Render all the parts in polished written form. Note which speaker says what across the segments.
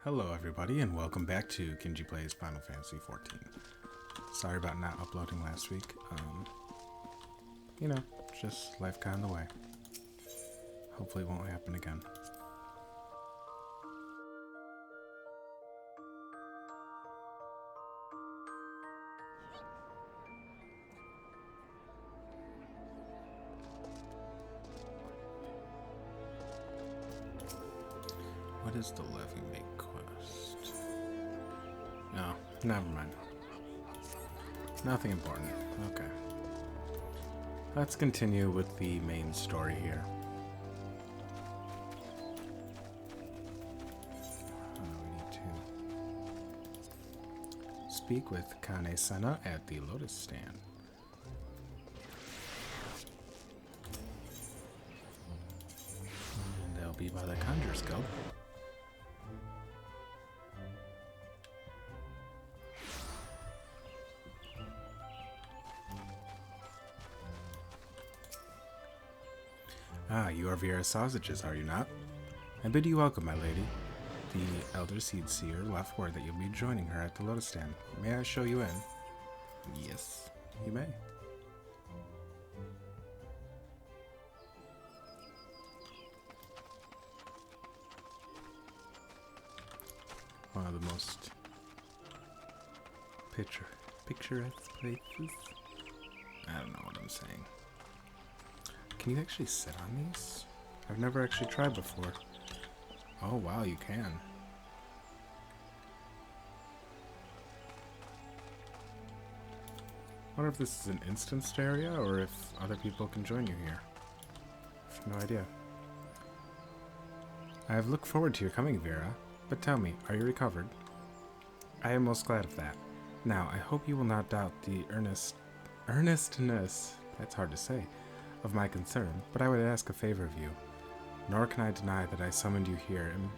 Speaker 1: Hello everybody and welcome back to Kinji Plays Final Fantasy XIV. Sorry about not uploading last week. Just life got in the way. Hopefully it won't happen again. What is the levy make quest? No, never mind. Nothing important. Okay. Let's continue with the main story here. We need to speak with Kane-sana at the Lotus Stand. And they'll be by the Conjurer's Guild. Ah, you are Vera's sausages, are you not? I bid you welcome, my lady. The Elder Seed Seer left word that you'll be joining her at the Lotus Stand. May I show you in? Yes, you may. One of the most picturesque places. I don't know what I'm saying. Can you actually sit on these? I've never actually tried before. Oh wow, you can. I wonder if this is an instanced area or if other people can join you here. I have no idea. I have looked forward to your coming, Vera. But tell me, are you recovered? I am most glad of that. Now, I hope you will not doubt the earnestness, that's hard to say, of my concern, but I would ask a favor of you. Nor can I deny that I summoned you here in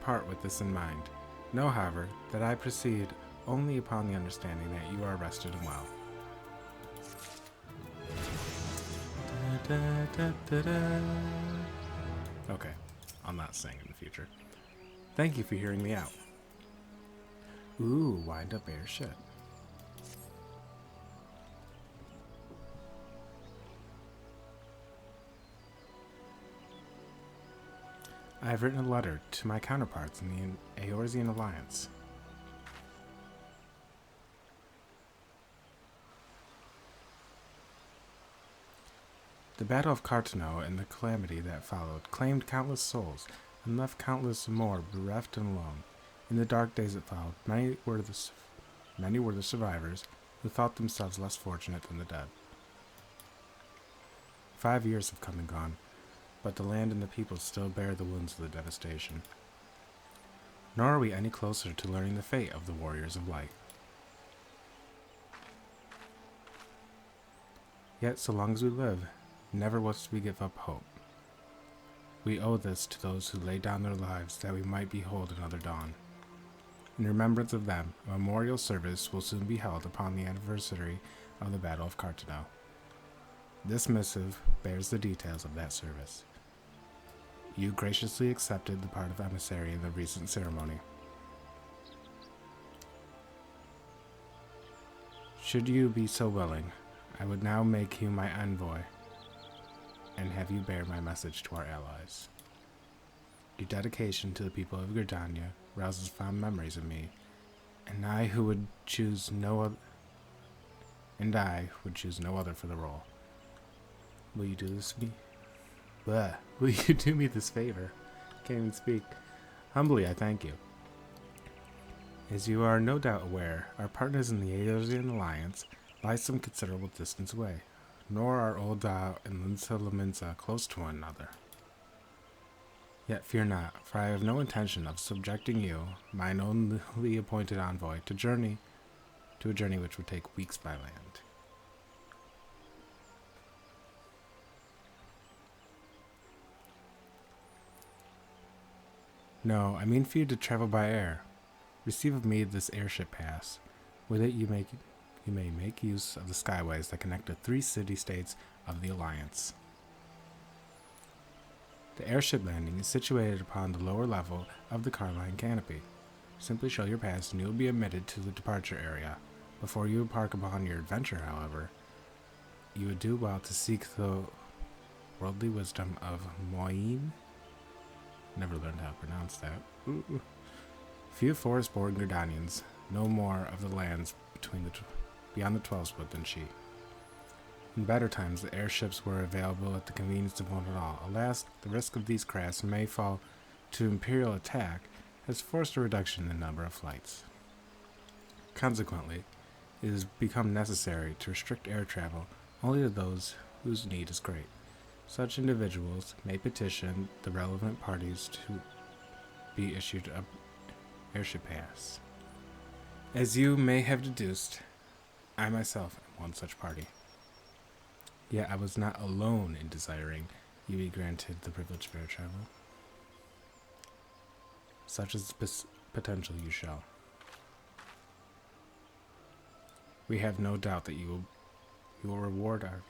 Speaker 1: part with this in mind. Know, however, that I proceed only upon the understanding that you are rested and well. Okay, I'll not sing in the future. Thank you for hearing me out. Ooh, wind up airship. I have written a letter to my counterparts in the Eorzean Alliance. The Battle of Carteneau and the calamity that followed claimed countless souls and left countless more bereft and alone. In the dark days that followed, many were the survivors who thought themselves less fortunate than the dead. 5 years have come and gone, but the land and the people still bear the wounds of the devastation. Nor are we any closer to learning the fate of the Warriors of Light. Yet, so long as we live, never must we give up hope. We owe this to those who laid down their lives that we might behold another dawn. In remembrance of them, a memorial service will soon be held upon the anniversary of the Battle of Carteneau. This missive bears the details of that service. You graciously accepted the part of emissary in the recent ceremony. Should you be so willing, I would now make you my envoy and have you bear my message to our allies. Your dedication to the people of Gridania rouses fond memories of me, and I would choose no other for the role. Will you do this to me? Blah. Will you do me this favor? Can't even speak. Humbly, I thank you. As you are no doubt aware, our partners in the Eorzean Alliance lie some considerable distance away, nor are Oldal and Linsa Laminsa close to one another. Yet fear not, for I have no intention of subjecting you, mine only appointed envoy, to a journey which would take weeks by land. No, I mean for you to travel by air. Receive of me this airship pass. With it you may make use of the skyways that connect the 3 city-states of the Alliance. The airship landing is situated upon the lower level of the Carline canopy. Simply show your pass and you will be admitted to the departure area. Before you embark upon your adventure, however, you would do well to seek the worldly wisdom of Moine. Never learned how to pronounce that. Ooh. Few forest-born Gridanians know more of the lands beyond the 12 split than she. In better times, the airships were available at the convenience of one and all. Alas, the risk of these crafts may fall to Imperial attack has forced a reduction in the number of flights. Consequently, it has become necessary to restrict air travel only to those whose need is great. Such individuals may petition the relevant parties to be issued an airship pass. As you may have deduced, I myself am one such party. Yet I was not alone in desiring you be granted the privilege of air travel. Such is the potential you show. We have no doubt that you will reward our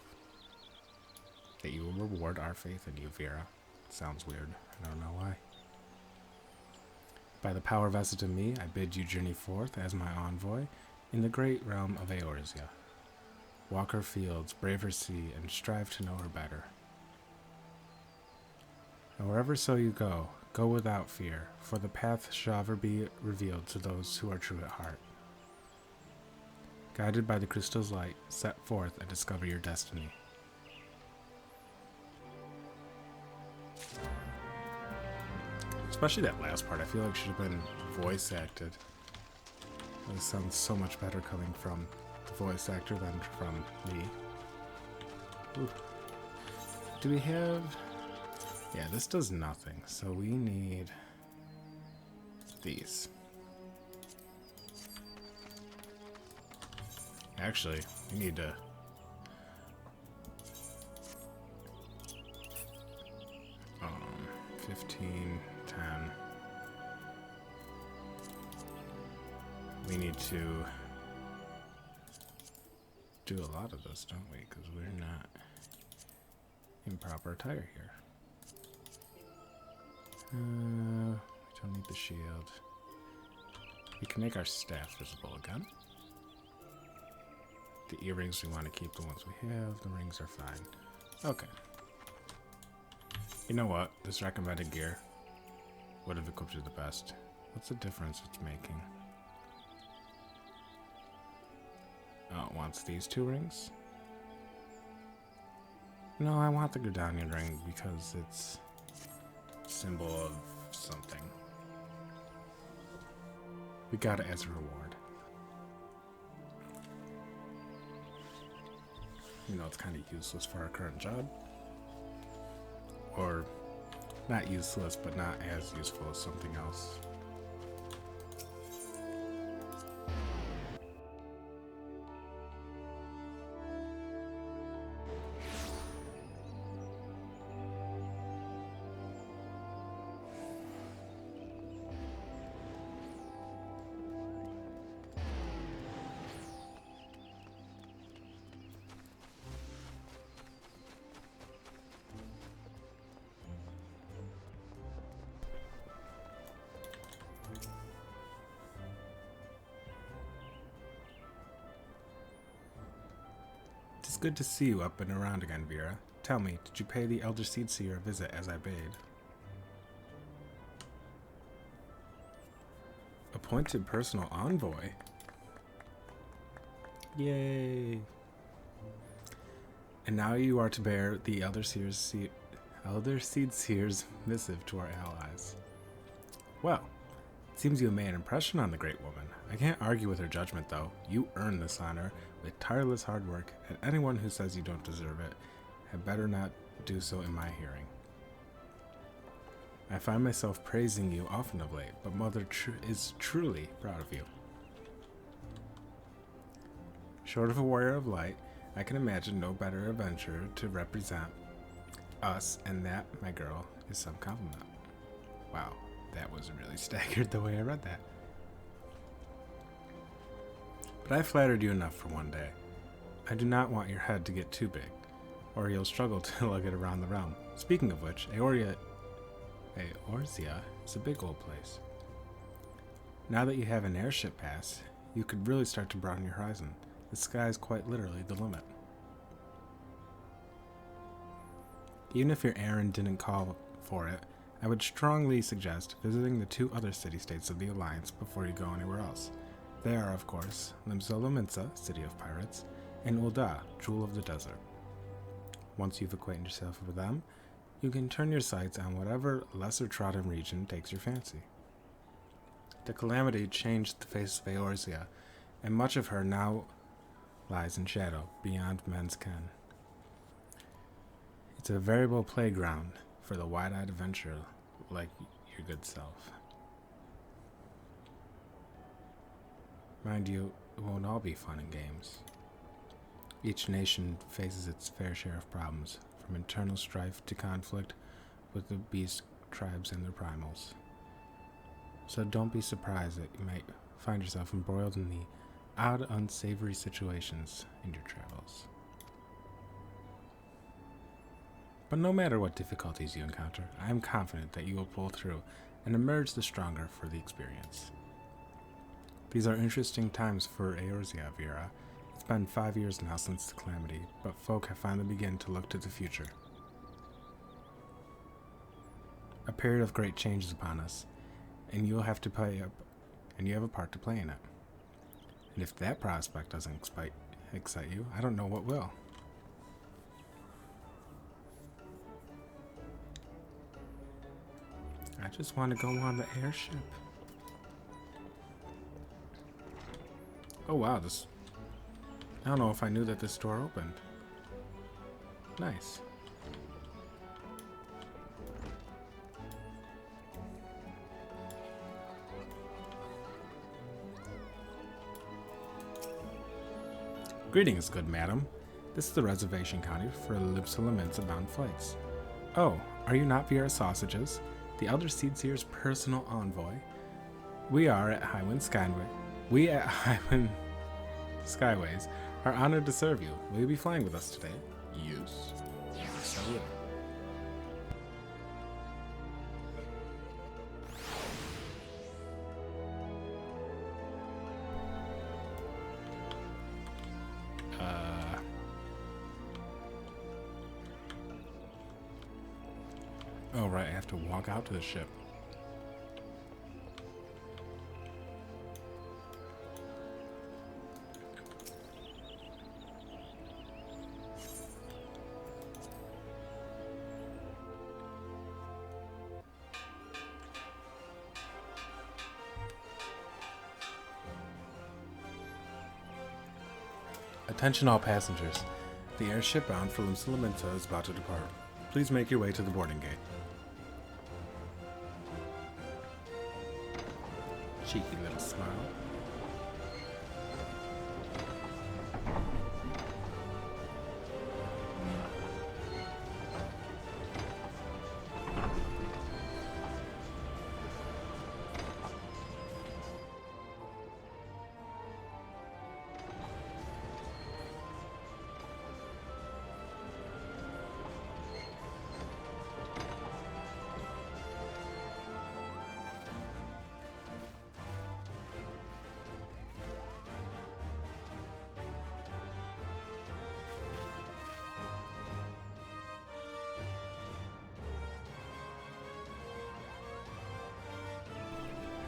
Speaker 1: faith in you, Vera. Sounds weird. I don't know why. By the power vested in me, I bid you journey forth as my envoy in the great realm of Eorzea. Walk her fields, brave her sea, and strive to know her better. And wherever so you go, go without fear, for the path shall ever be revealed to those who are true at heart. Guided by the crystal's light, set forth and discover your destiny. Especially that last part, I feel like it should have been voice acted. It sounds so much better coming from the voice actor than from me. Ooh. Do we have... Yeah, this does nothing, so we need these. Actually, we need to... 15, 10. We need to do a lot of this, don't we? Because we're not in proper attire here. We don't need the shield. We can make our staff visible again. The earrings, we want to keep the ones we have. The rings are fine. Okay. You know what? This recommended gear would have equipped you the best. What's the difference it's making? Oh, it wants these 2 rings? No, I want the Gridanian ring because it's a symbol of something. We got it as a reward. You know, it's kind of useless for our current job. Or, not useless, but not as useful as something else. It's good to see you up and around again, Vera. Tell me, did you pay the Elder Seedseer a visit as I bade? Appointed personal envoy? Yay! And now you are to bear the Elder Seedseer's missive to our allies. Well, it seems you have made an impression on the great woman. I can't argue with her judgment, though. You earned this honor with tireless hard work, and anyone who says you don't deserve it had better not do so in my hearing. I find myself praising you often of late, but Mother is truly proud of you. Short of a warrior of light, I can imagine no better adventurer to represent us, and that, my girl, is some compliment. Wow, that was really staggered the way I read that. But I flattered you enough for one day. I do not want your head to get too big, or you'll struggle to lug it around the realm. Speaking of which, Eorzea is a big old place. Now that you have an airship pass, you could really start to broaden your horizon. The sky is quite literally the limit. Even if your errand didn't call for it, I would strongly suggest visiting the 2 other city-states of the Alliance before you go anywhere else. They are, of course, Limsa, City of Pirates, and Ul'dah, Jewel of the Desert. Once you've acquainted yourself with them, you can turn your sights on whatever lesser-trodden region takes your fancy. The calamity changed the face of Eorzea, and much of her now lies in shadow, beyond men's ken. It's a veritable playground for the wide-eyed adventurer like your good self. Mind you, it won't all be fun and games. Each nation faces its fair share of problems, from internal strife to conflict with the beast tribes and their primals. So don't be surprised that you might find yourself embroiled in the odd, unsavory situations in your travels. But no matter what difficulties you encounter, I am confident that you will pull through and emerge the stronger for the experience. These are interesting times for Eorzea, Vera. It's been 5 years now since the calamity, but folk have finally begun to look to the future. A period of great change is upon us, and you'll have to play up, and you have a part to play in it. And if that prospect doesn't excite you, I don't know what will. I just want to go on the airship. Oh wow, I don't know if I knew that this door opened. Nice. Greetings, good madam. This is the reservation counter for Limsa bound flights. Oh, are you not Vera Sausages, the Elder Seedseer's personal envoy? We at Highwind Skyways are honored to serve you. Will you be flying with us today? Yes. So will. Oh right, I have to walk out to the ship. Attention all passengers. The airship bound for Limsa is about to depart. Please make your way to the boarding gate. Cheeky little smile.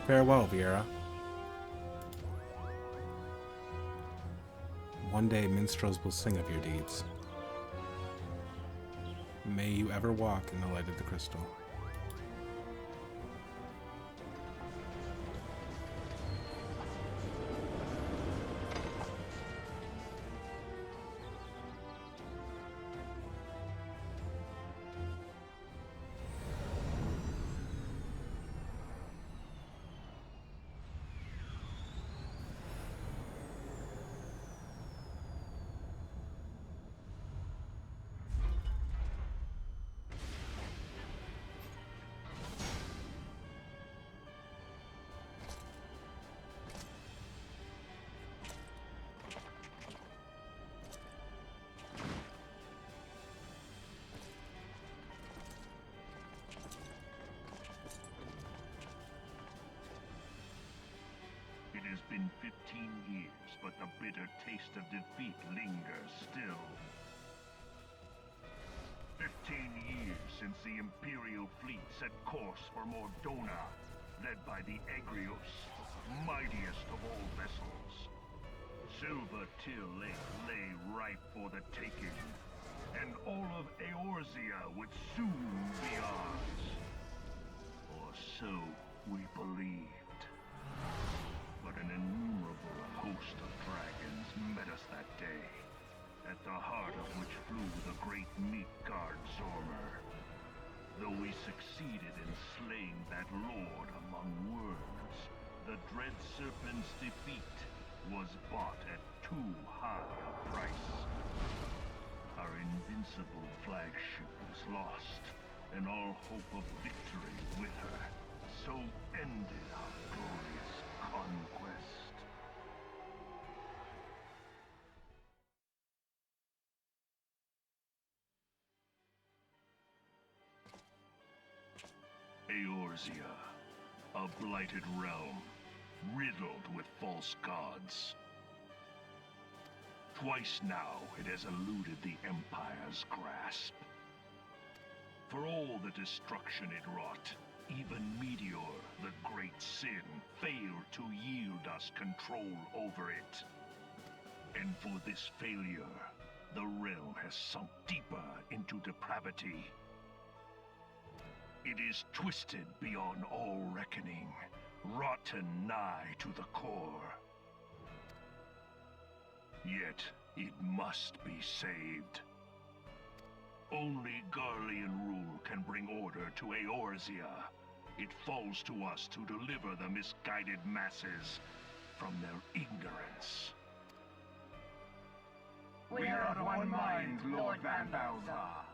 Speaker 1: Farewell, Vera. One day minstrels will sing of your deeds. May you ever walk in the light of the crystal.
Speaker 2: has been 15 years, but the bitter taste of defeat lingers still. 15 years since the Imperial fleet set course for Mordona, led by the Egrios, mightiest of all vessels. Silver Till Lake lay ripe for the taking, and all of Eorzea would soon be ours. Or so we believed. But an innumerable host of dragons met us that day, at the heart of which flew the great meat guard Zormer. Though we succeeded in slaying that lord among worms, the dread serpent's defeat was bought at too high a price. Our invincible flagship was lost, and all hope of victory with her. So ended our glorious conquest. Eorzea, a blighted realm, riddled with false gods. Twice now it has eluded the Empire's grasp. For all the destruction it wrought, even Meteor, the great sin, failed to yield us control over it. And for this failure, the realm has sunk deeper into depravity. It is twisted beyond all reckoning, rotten nigh to the core. Yet, it must be saved. Only Garlean rule can bring order to Eorzea. It falls to us to deliver the misguided masses from their ignorance.
Speaker 3: We are of one mind, Lord Van Balzar.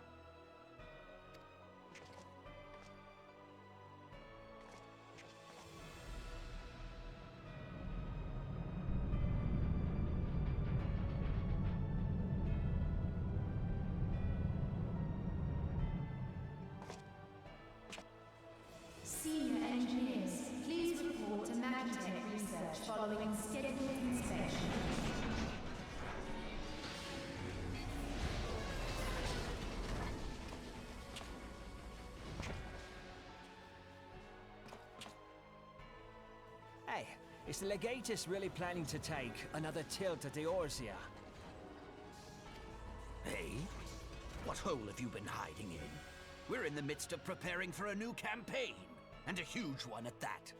Speaker 4: Senior engineers, please report to Magitech Research following scheduled inspection.
Speaker 5: Hey, is the Legatus really planning to take another tilt at Eorzea?
Speaker 6: Hey? What hole have you been hiding in? We're in the midst of preparing for a new campaign, and a huge one at that.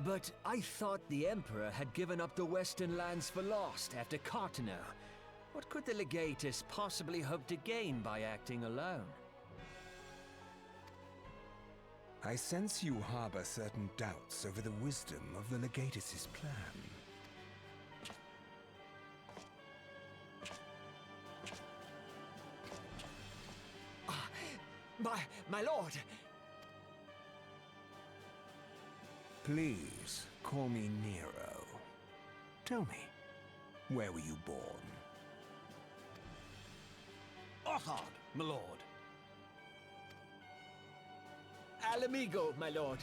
Speaker 5: But I thought the Emperor had given up the Western lands for lost after Carteneau. What could the Legatus possibly hope to gain by acting alone?
Speaker 7: I sense you harbor certain doubts over the wisdom of the Legatus's plan.
Speaker 5: My lord!
Speaker 7: Please, call me Nero. Tell me, where were you born?
Speaker 6: Othard, my lord.
Speaker 5: Alamigo, my lord.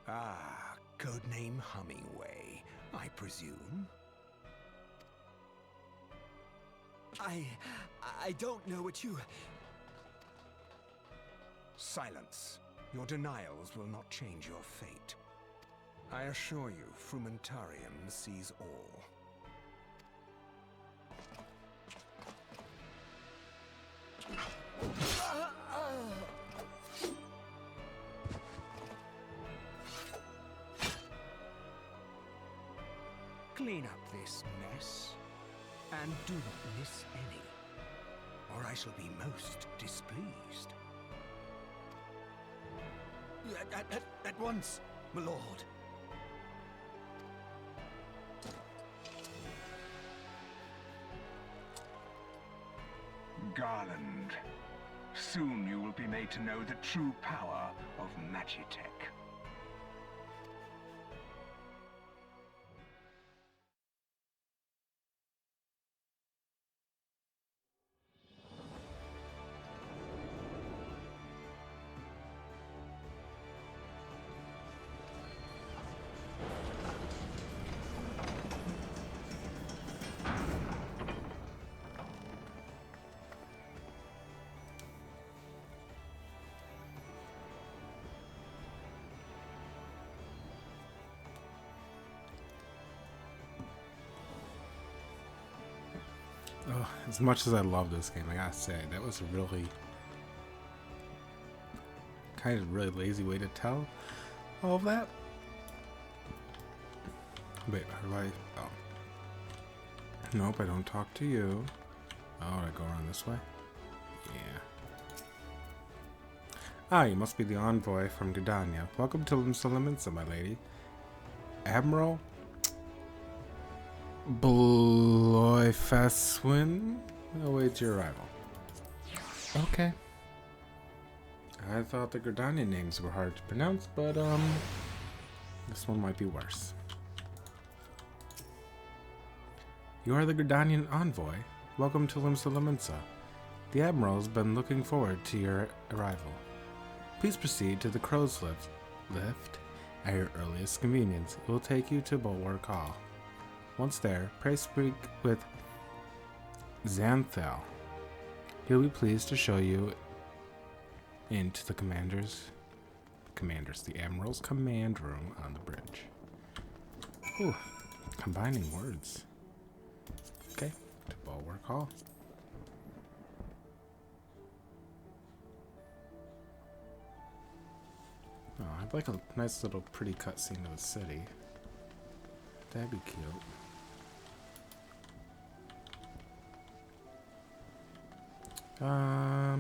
Speaker 7: Ah, codename Hummingway, I presume.
Speaker 5: I don't know what you...
Speaker 7: Silence. Your denials will not change your fate. I assure you, Frumentarium sees all. Clean up this mess, and do not miss any, or I shall be most displeased.
Speaker 6: At once, my lord.
Speaker 8: Garland, soon you will be made to know the true power of Magitech.
Speaker 1: as much as I love this game, I gotta say, that was a really kind of really lazy way to tell all of that. Wait, how do I... Oh. Nope, I don't talk to you. Oh, I go around this way? Yeah. Ah, you must be the envoy from Gridania. Welcome to Limsa, my lady. Admiral Bloifeswin awaits your arrival. Okay. I thought the Gridanian names were hard to pronounce, but this one might be worse. You are the Gridanian envoy. Welcome to Limsa. The Admiral's been looking forward to your arrival. Please proceed to the Crow's Lift at your earliest convenience. It will take you to Bulwark Hall. Once there, pray speak with Xanthel. He'll be pleased to show you into the the Admiral's command room on the bridge. Ooh, combining words. Okay, to Bulwark Hall. Oh, I'd like a nice little pretty cutscene of the city. That'd be cute.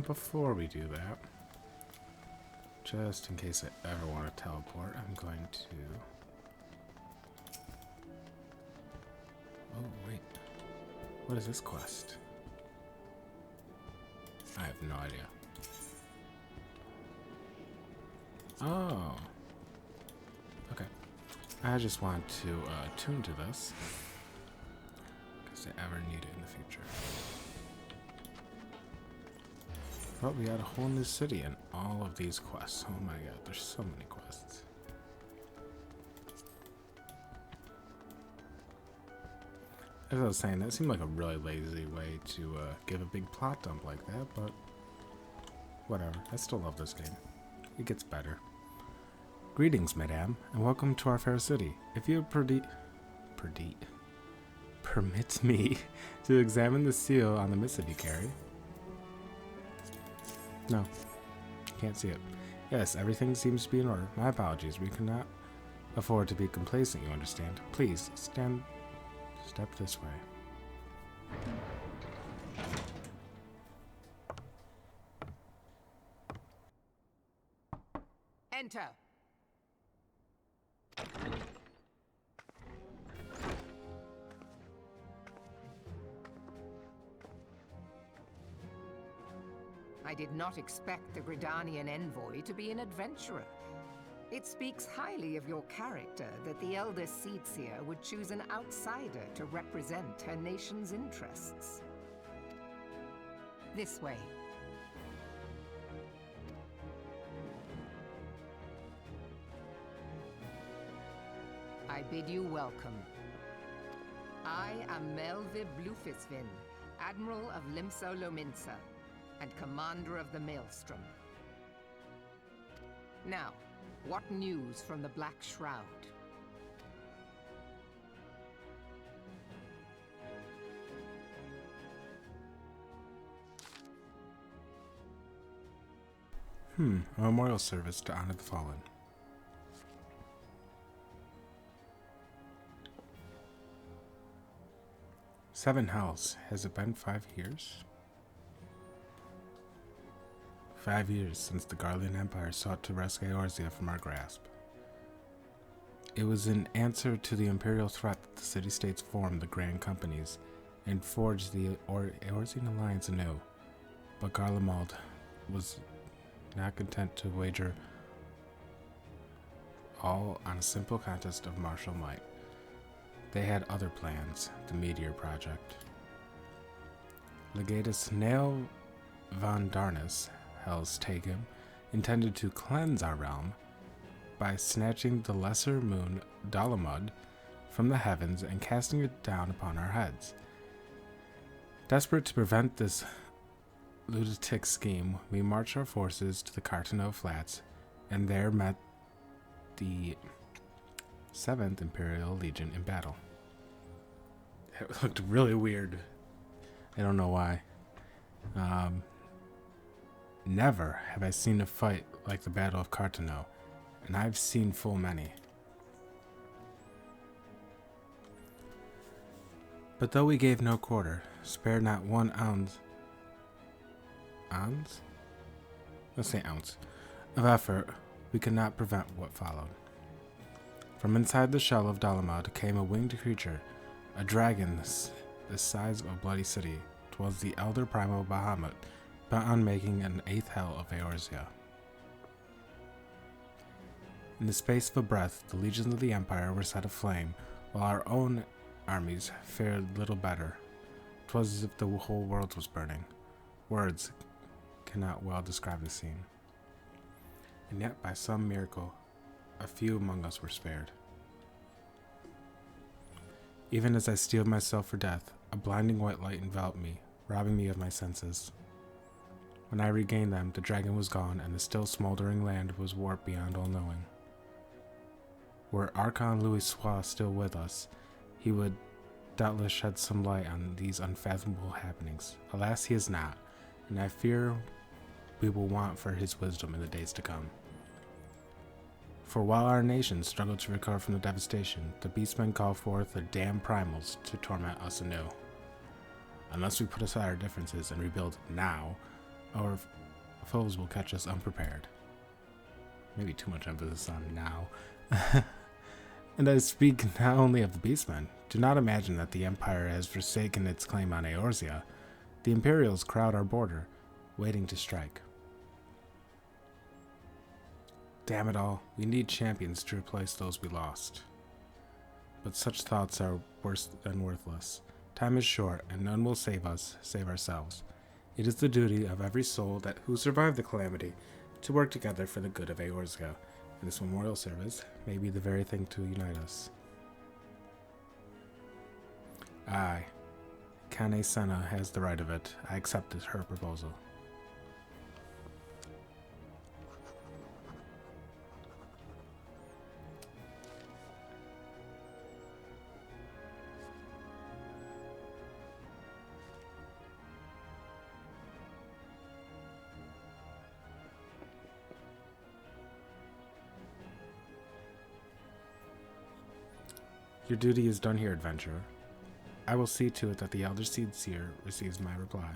Speaker 1: Before we do that, just in case I ever want to teleport, I'm going to... Oh, wait. What is this quest? I have no idea. Oh. Okay. I just want to tune to this, because I ever need it in the future. But we got a whole new city and all of these quests. Oh my god, there's so many quests. As I was saying, that seemed like a really lazy way to give a big plot dump like that, but whatever. I still love this game. It gets better. Greetings, madame, and welcome to our fair city. If you permit me to examine the seal on the missive you carry. No, can't see it. Yes, everything seems to be in order. My apologies. We cannot afford to be complacent, you understand. Please, step this way.
Speaker 9: Enter. I did not expect the Gridanian envoy to be an adventurer. It speaks highly of your character that the Elder Seedseer would choose an outsider to represent her nation's interests. This way. I bid you welcome. I am Melve Blufisvin, Admiral of Limsa Lominsa, and Commander of the Maelstrom. Now, what news from the Black Shroud?
Speaker 1: A memorial service to honor the fallen. Seven Hells. Has it been 5 years? 5 years since the Garlean Empire sought to rescue Eorzea from our grasp. It was in answer to the Imperial threat that the city-states formed the Grand Companies and forged the Eorzean alliance anew. But Garlemald was not content to wager all on a simple contest of martial might. They had other plans, the Meteor Project. Legatus Nael von Darnus, Hell's Taken, intended to cleanse our realm by snatching the lesser moon Dalamud from the heavens and casting it down upon our heads. Desperate to prevent this lunatic scheme, we marched our forces to the Carteneau Flats and there met the 7th Imperial Legion in battle. It looked really weird I don't know why. Never have I seen a fight like the Battle of Carteneau, and I've seen full many. But though we gave no quarter, spared not 1 ounce, let's say ounce, of effort, we could not prevent what followed. From inside the shell of Dalamud came a winged creature, a dragon the size of a bloody city. 'Twas the elder primal Bahamut, bent on making an 8th hell of Eorzea. In the space of a breath, the legions of the Empire were set aflame, while our own armies fared little better. 'Twas as if the whole world was burning. Words cannot well describe the scene. And yet, by some miracle, a few among us were spared. Even as I steeled myself for death, a blinding white light enveloped me, robbing me of my senses. When I regained them, the dragon was gone, and the still smoldering land was warped beyond all knowing. Were Archon Louis Sois still with us, he would doubtless shed some light on these unfathomable happenings. Alas, he is not, and I fear we will want for his wisdom in the days to come. For while our nation struggled to recover from the devastation, the beastmen call forth their damned primals to torment us anew. Unless we put aside our differences and rebuild now, our foes will catch us unprepared. Maybe too much emphasis on now. And I speak not only of the beastmen. Do not imagine that the Empire has forsaken its claim on Eorzea. The Imperials crowd our border, waiting to strike. Damn it all, we need champions to replace those we lost. But such thoughts are worse than worthless. Time is short, and none will save us, save ourselves. It is the duty of every soul that who survived the calamity to work together for the good of Eorzea, and this memorial service may be the very thing to unite us. Aye, Kane Senna has the right of it. I accepted her proposal. Your duty is done here, adventurer. I will see to it that the Elder Seed Seer receives my reply.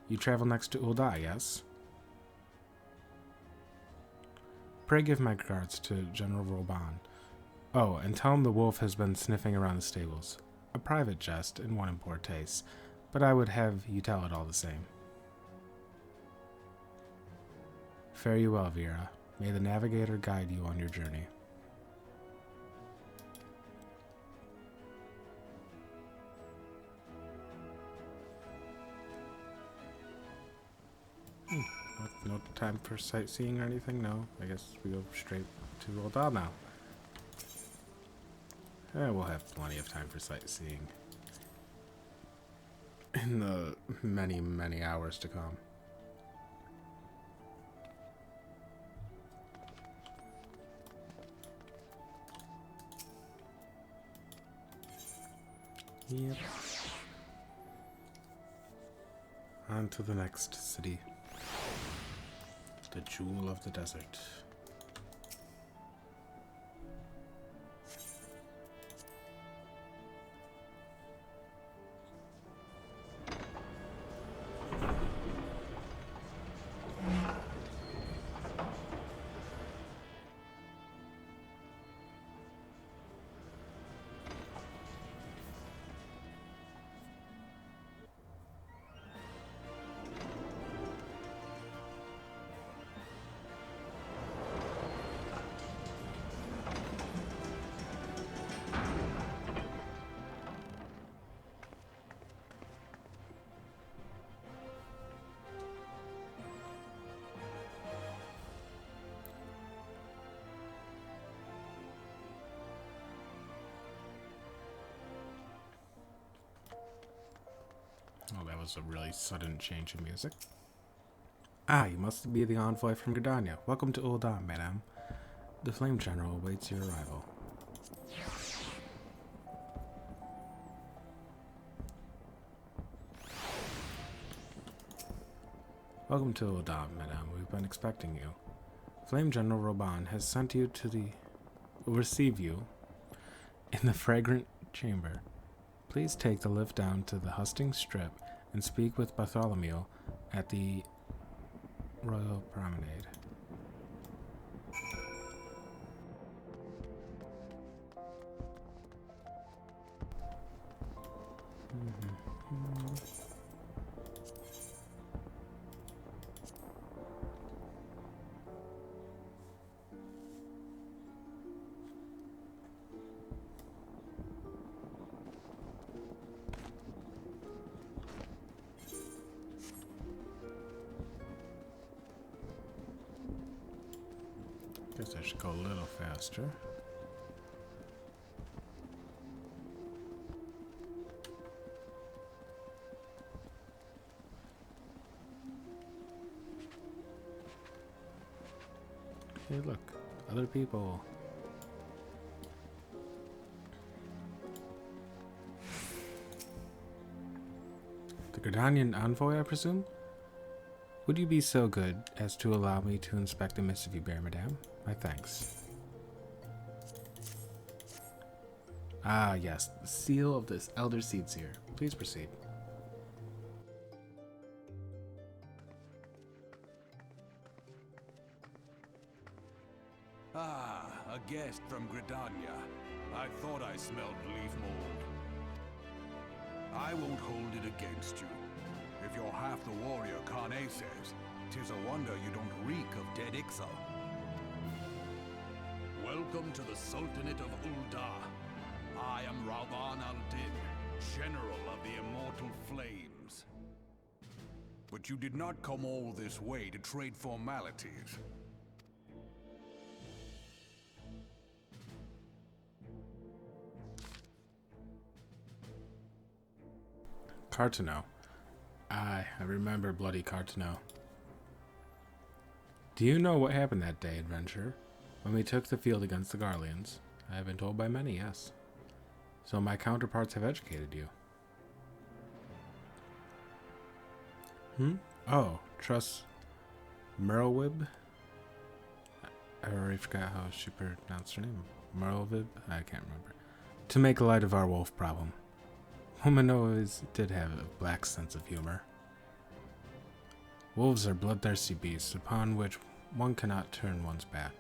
Speaker 1: You travel next to Ul'dah, yes? Pray give my regards to General Roban. Oh, and tell him the wolf has been sniffing around the stables. A private jest and one in poor taste, but I would have you tell it all the same. Fare you well, Vera. May the Navigator guide you on your journey. No time for sightseeing or anything? No? I guess we go straight to Ul'dah now. We'll have plenty of time for sightseeing in the many, many hours to come. Yep. On to the next city. The Jewel of the Desert. Oh, that was a really sudden change in music. Ah, you must be the envoy from Gridania. Welcome to Ul'dah, madame. The Flame General awaits your arrival. Welcome to Odam, madame. We've been expecting you. Flame General Roban has sent you to will receive you in the fragrant chamber. Please take the lift down to the hustings strip and speak with Bartholomew at the Royal Promenade. Guess I should go a little faster. Hey, look, other people. The Gardanian envoy, I presume? Would you be so good as to allow me to inspect the missive you bear, madame? My thanks. Ah, yes, the seal of this Elder Seedseer. Please proceed.
Speaker 10: Ah, a guest from Gridania. I thought I smelled leaf mold. I won't hold it against you. If you're half the warrior Carteneau says, 'tis a wonder you don't reek of dead Ixo. Welcome to the Sultanate of Ul'dah. I am Rauban al-Din, General of the Immortal Flames. But you did not come all this way to trade formalities.
Speaker 1: Carteneau. I remember bloody Carteneau. Do you know what happened that day, adventurer? When we took the field against the Garleans? I have been told by many, yes. So my counterparts have educated you. Oh, trust Merlwib? I already forgot how she pronounced her name. Merlwib? I can't remember. To make light of our wolf problem. Woman always did have a black sense of humor. Wolves are bloodthirsty beasts upon which one cannot turn one's back.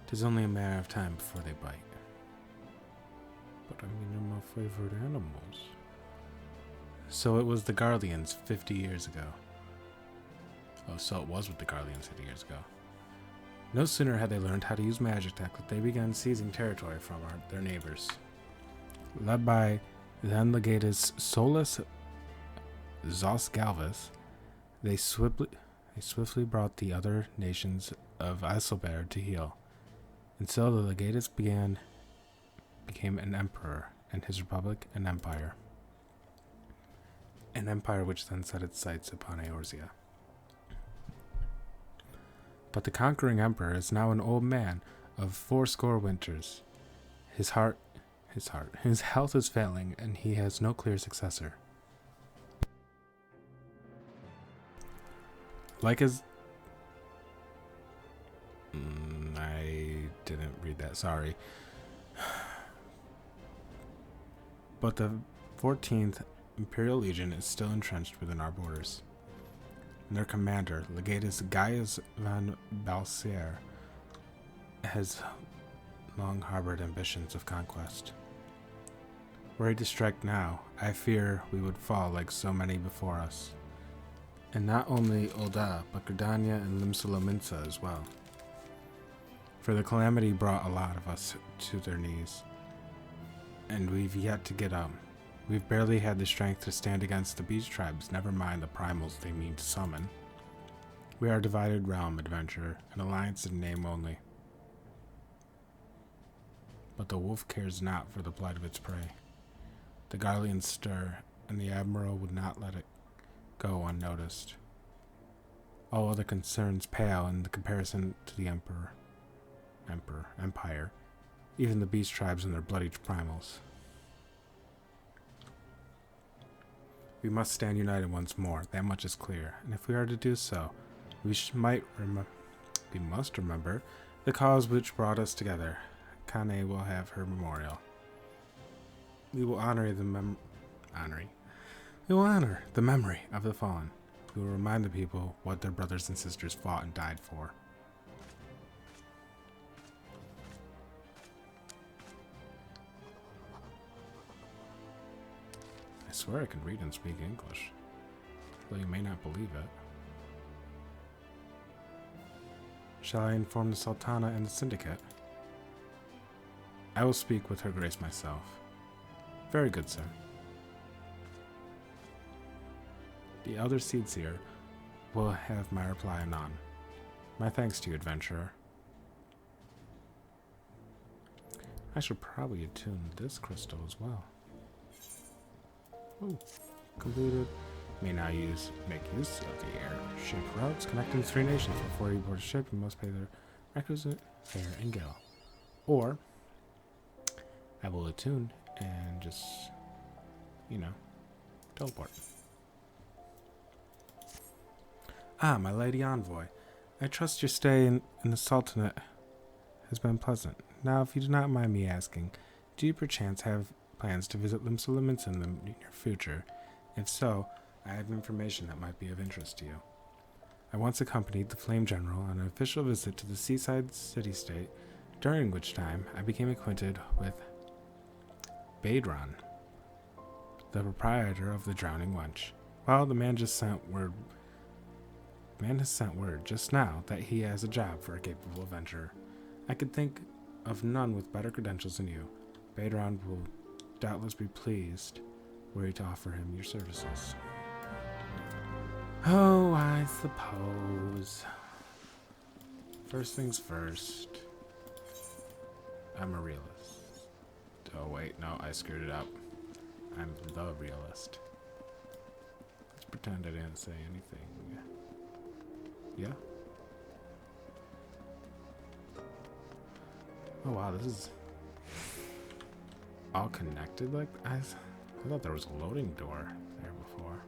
Speaker 1: 'Tis only a matter of time before they bite. But I mean, they're my favorite animals. So it was the Garleans 50 years ago. Oh, so it was with the Garleans 50 years ago. No sooner had they learned how to use magic tech that they began seizing territory from their neighbors. Led by then legatus Solus Zosgalvis, they swiftly brought the other nations of Eiselberg to heel. And so the legatus became an emperor, and his republic an empire. An empire which then set its sights upon Eorzea. But the conquering emperor is now an old man of 80 winters. His health is failing, and he has no clear successor. Like his... I didn't read that, sorry. But the 14th Imperial Legion is still entrenched within our borders. And their commander, Legatus Gaius van Balsier, has long harbored ambitions of conquest. Were he to strike now, I fear we would fall like so many before us. And not only Ul'dah, but Gridania and Limsalaminsa as well. For the calamity brought a lot of us to their knees. And we've yet to get up. We've barely had the strength to stand against the beast tribes, never mind the primals they mean to summon. We are a divided realm, adventurer, an alliance in name only. But the wolf cares not for the blood of its prey. The Garleans stir, and the Admiral would not let it go unnoticed. All other concerns pale in the comparison to the empire, even the beast tribes and their bloody primals. We must stand united once more, that much is clear, and if we are to do so, We must remember the cause which brought us together. Kane will have her memorial. We will honor the memory of the fallen. We will remind the people what their brothers and sisters fought and died for. I swear I can read and speak English, though you may not believe it. Shall I inform the Sultana and the Syndicate? I will speak with Her Grace myself. Very good, sir. The Elder Seedseer will have my reply anon. My thanks to you, adventurer. I should probably attune this crystal as well. Oh, completed. May now make use of the airship routes connecting the three nations. Before you board a ship, you must pay the requisite fare and gale. Or, I will attune and just, teleport. Ah, my lady envoy. I trust your stay in the Sultanate has been pleasant. Now, if you do not mind me asking, do you perchance have plans to visit Limsa in the near future? If so, I have information that might be of interest to you. I once accompanied the Flame General on an official visit to the seaside city-state, during which time I became acquainted with Badron, the proprietor of the Drowning Wench. Well, the man has sent word just now that he has a job for a capable adventurer. I could think of none with better credentials than you. Badron will doubtless be pleased were you to offer him your services. Oh, I suppose. First things first. I'm a realist. Oh wait, no, I screwed it up. I'm the realist. Let's pretend I didn't say anything. Yeah? Oh wow, this is all connected like I thought there was a loading door there before.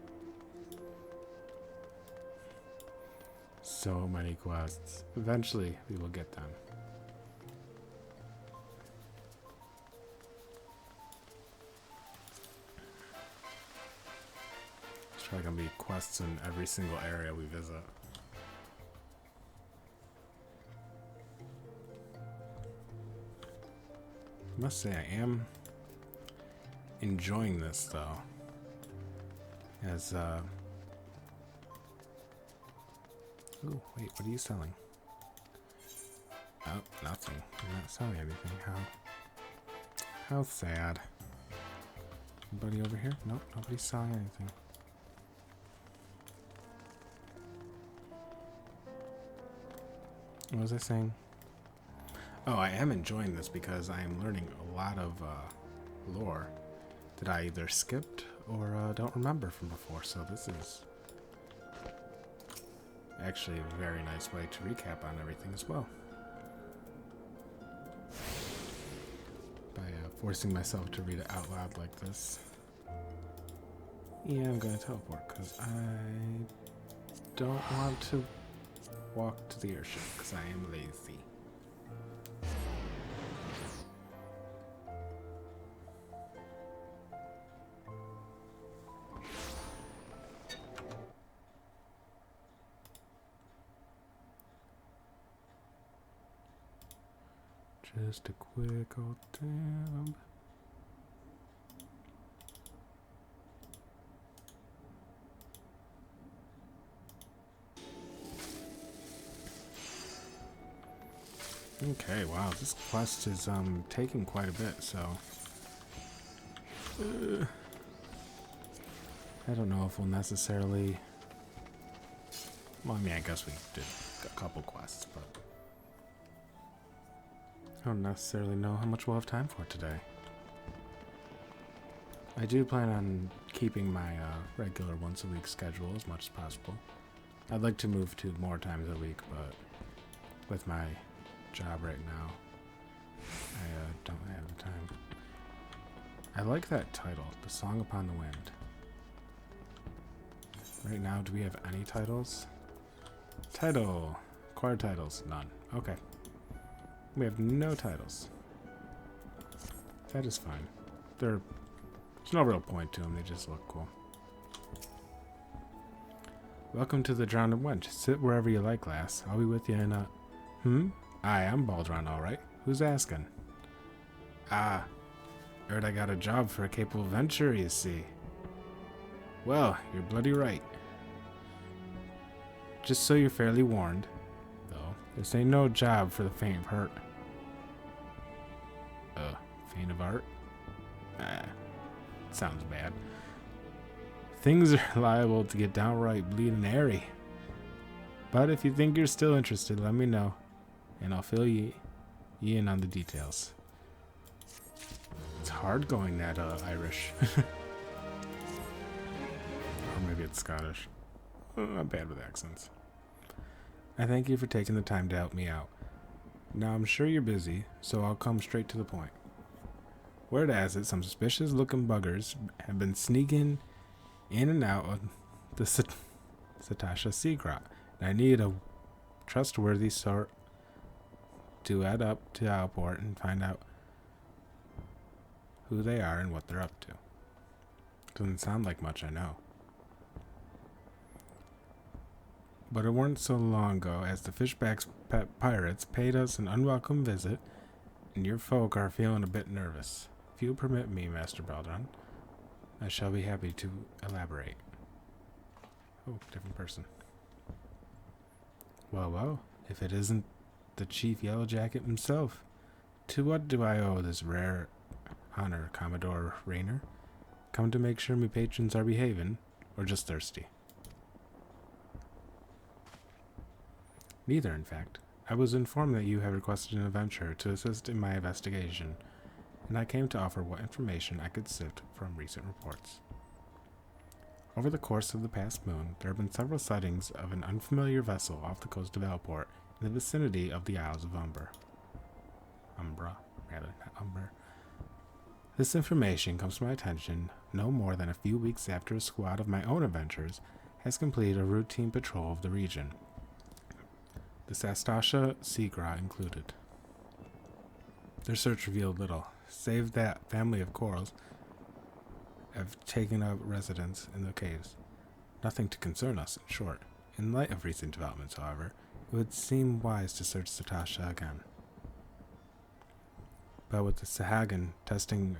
Speaker 1: So many quests. Eventually we will get them. There's probably gonna be quests in every single area we visit. I must say I am enjoying this though. As ooh, wait, what are you selling? Oh, nothing. You're not selling anything. How sad. Anybody over here? Nope, nobody's selling anything. What was I saying? Oh, I am enjoying this because I am learning a lot of lore that I either skipped or don't remember from before. So this is actually a very nice way to recap on everything as well. By forcing myself to read it out loud like this. Yeah, I'm going to teleport because I don't want to walk to the airship because I am lazy. Just a quick old tab. Okay, wow, this quest is taking quite a bit, so I don't know if we'll necessarily, well, I mean, I guess we did a couple quests, but I don't necessarily know how much we'll have time for today. I do plan on keeping my regular once-a-week schedule as much as possible. I'd like to move to more times a week, but with my job right now, I don't have the time. I like that title, The Song Upon the Wind. Right now, do we have any titles? Title. Acquire titles. None. Okay. We have no titles. That is fine. There's no real point to them. They just look cool. Welcome to the Drowned Wench. Sit wherever you like, lass. I'll be with you in a... Aye, I'm Baldron, alright. Who's asking? Ah, heard I got a job for a capable adventurer, you see. Well, you're bloody right. Just so you're fairly warned, though, this ain't no job for the faint of heart. Faint of heart? Sounds bad. Things are liable to get downright bleeding airy. But if you think you're still interested, let me know, and I'll fill ye in on the details. It's hard going that Irish. Or maybe it's Scottish. I'm bad with accents. I thank you for taking the time to help me out. Now I'm sure you're busy, so I'll come straight to the point. Word has it, some suspicious looking buggers have been sneaking in and out of the Satasha Secret, and I need a trustworthy sort to head up to Alport and find out who they are and what they're up to. Doesn't sound like much, I know. But it weren't so long ago as the Fishback's pet pirates paid us an unwelcome visit, and your folk are feeling a bit nervous. If you'll permit me, Master Baldron, I shall be happy to elaborate. Oh, different person. Well, if it isn't the Chief Yellowjacket himself, to what do I owe this rare honor, Commodore Raynor? Come to make sure my patrons are behaving, or just thirsty? Neither, in fact. I was informed that you have requested an adventurer to assist in my investigation, and I came to offer what information I could sift from recent reports. Over the course of the past moon, there have been several sightings of an unfamiliar vessel off the coast of Alport in the vicinity of the Isles of Umbra. Not Umber. This information comes to my attention no more than a few weeks after a squad of my own adventurers has completed a routine patrol of the region, the Sastasha Seagra included. Their search revealed little, save that family of corals have taken up residence in the caves. Nothing to concern us, in short. In light of recent developments, however, it would seem wise to search Satasha again. But with the Sahagan testing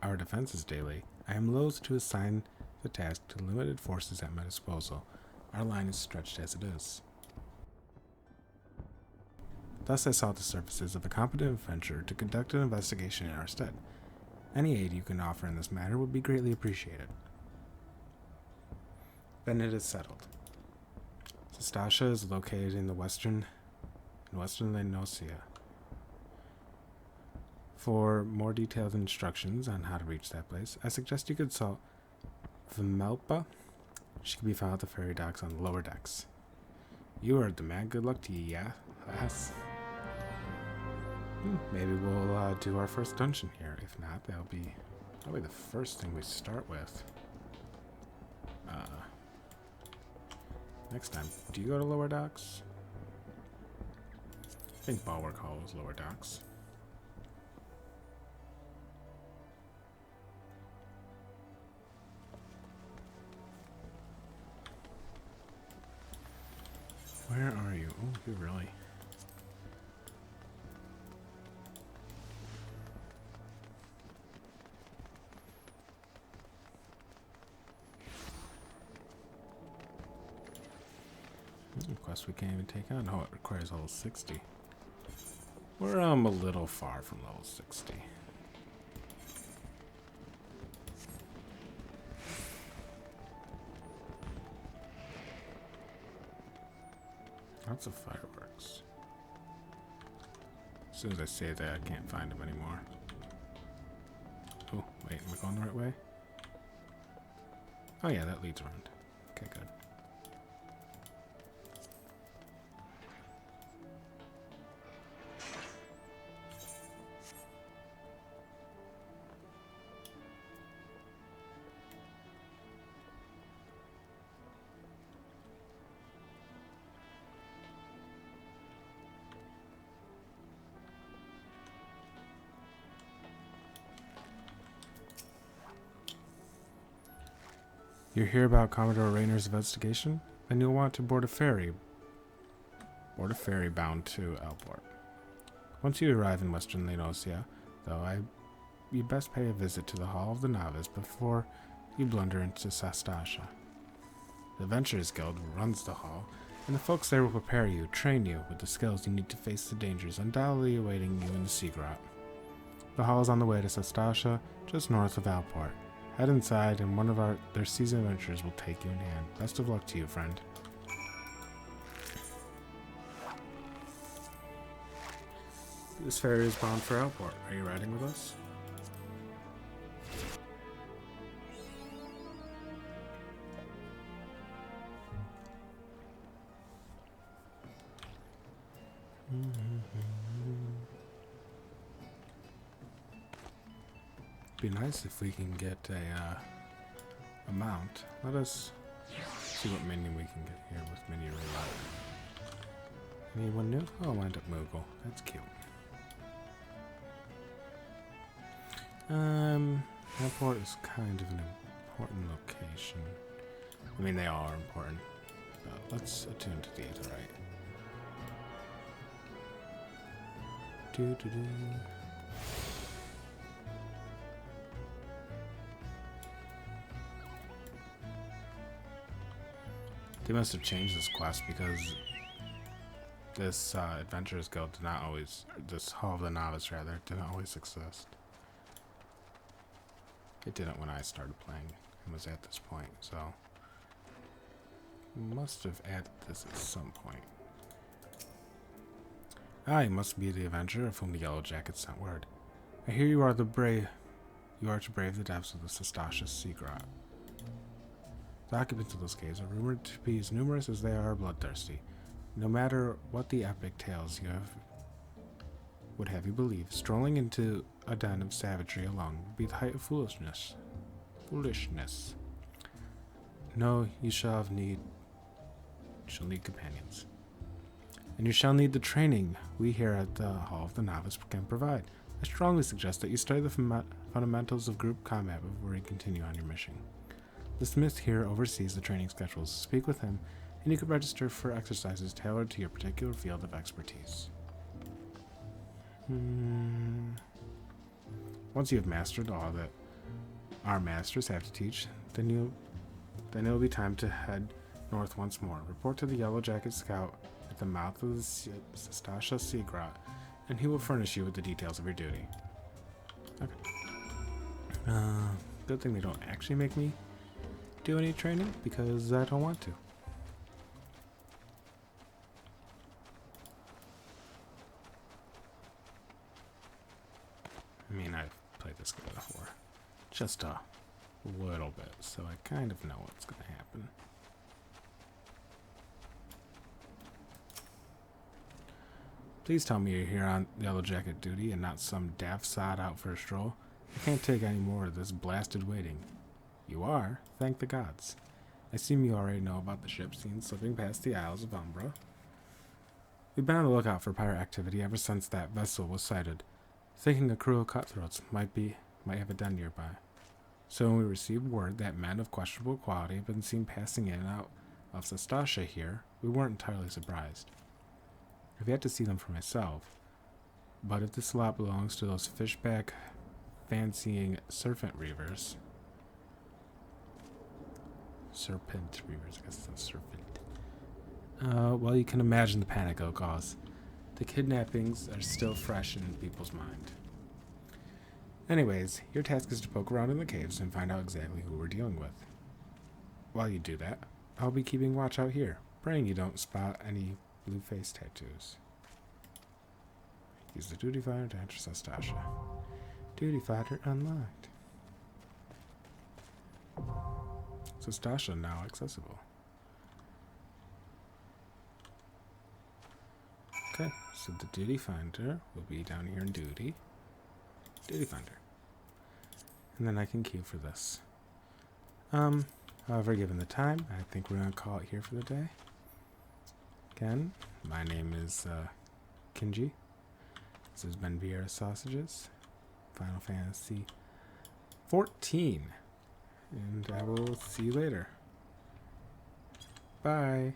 Speaker 1: our defenses daily, I am loath to assign the task to the limited forces at my disposal. Our line is stretched as it is. Thus I sought the services of a competent adventurer to conduct an investigation in our stead. Any aid you can offer in this matter would be greatly appreciated. Then it is settled. Sastasha is located in western Lenosia. For more detailed instructions on how to reach that place, I suggest you consult Vimelpa. She can be found at the ferry docks on the lower decks. You heard the man. Good luck to you, yeah? Yes. Maybe we'll do our first dungeon here. If not, that'll be probably the first thing we start with. Next time. Do you go to lower docks? I think Bulwark Hall is lower docks. Where are you? Oh, you really... Quest we can't even take on. Oh, it requires level 60. We're a little far from level 60. Lots of fireworks. As soon as I say that, I can't find them anymore. Oh, wait, am I going the right way? Oh yeah, that leads around. Okay, good. You hear about Commodore Rayner's investigation? Then you'll want to board a ferry. Board a ferry bound to Alport. Once you arrive in Western Leonosia, though, you best pay a visit to the Hall of the Novice before you blunder into Sastasha. The Adventurers Guild runs the hall, and the folks there will prepare you, train you with the skills you need to face the dangers undoubtedly awaiting you in the Sea Grot. The hall is on the way to Sastasha, just north of Alport. Head inside, and one of their seasoned adventurers will take you in hand. Best of luck to you, friend. This ferry is bound for Alport. Are you riding with us? Be nice if we can get a mount. Let us see what minion we can get here with mini reload. Anyone new? Oh, I'll wind up Moogle. That's cute. Airport is kind of an important location. I mean, they all are important. But let's attune to the Aetheryte. Doo-doo-doo. They must have changed this quest because this Adventurers Guild did not always, this Hall of the Novice rather, didn't always exist. It didn't when I started playing and was at this point, so must have added this at some point. Ah, you must be the adventurer of whom the Yellow Jackets sent word. I hear you are to brave the depths of the Sastasha Sea Grot. The occupants of those caves are rumored to be as numerous as they are bloodthirsty. No matter what the epic tales would have you believe, strolling into a den of savagery alone would be the height of foolishness. No, you shall need companions. And you shall need the training we here at the Hall of the Novice can provide. I strongly suggest that you study the fundamentals of group combat before you continue on your mission. The smith here oversees the training schedules. Speak with him, and you can register for exercises tailored to your particular field of expertise. Once you have mastered all that our masters have to teach, then it'll be time to head north once more. Report to the Yellow Jacket Scout at the mouth of the Sastasha Sea Grot, and he will furnish you with the details of your duty. Okay. Good thing they don't actually make me do any training, because I don't want to. I mean, I've played this game before. Just a little bit, so I kind of know what's going to happen. Please tell me you're here on Yellow Jacket duty and not some daft sod out for a stroll. I can't take any more of this blasted waiting. You are? Thank the gods. I assume you already know about the ship seen slipping past the Isles of Umbra. We've been on the lookout for pirate activity ever since that vessel was sighted, thinking a crew of cutthroats might have a den nearby. So when we received word that men of questionable quality have been seen passing in and out of Sastasha here, we weren't entirely surprised. I've yet to see them for myself, but if this lot belongs to those fishback fancying serpent reavers, I guess it's a serpent. Well, you can imagine the panic it'll cause. The kidnappings are still fresh in people's mind. Anyways, your task is to poke around in the caves and find out exactly who we're dealing with. While you do that, I'll be keeping watch out here, praying you don't spot any blue face tattoos. Use the duty finder to enter Sastasha. Duty finder unlocked. Sastasha now accessible. Okay, so the duty finder will be down here in duty. Duty finder. And then I can queue for this. However, given the time, I think we're going to call it here for the day. Again, my name is Kinji. This has been Vieira Sausages. Final Fantasy 14. and I will see you later. Bye.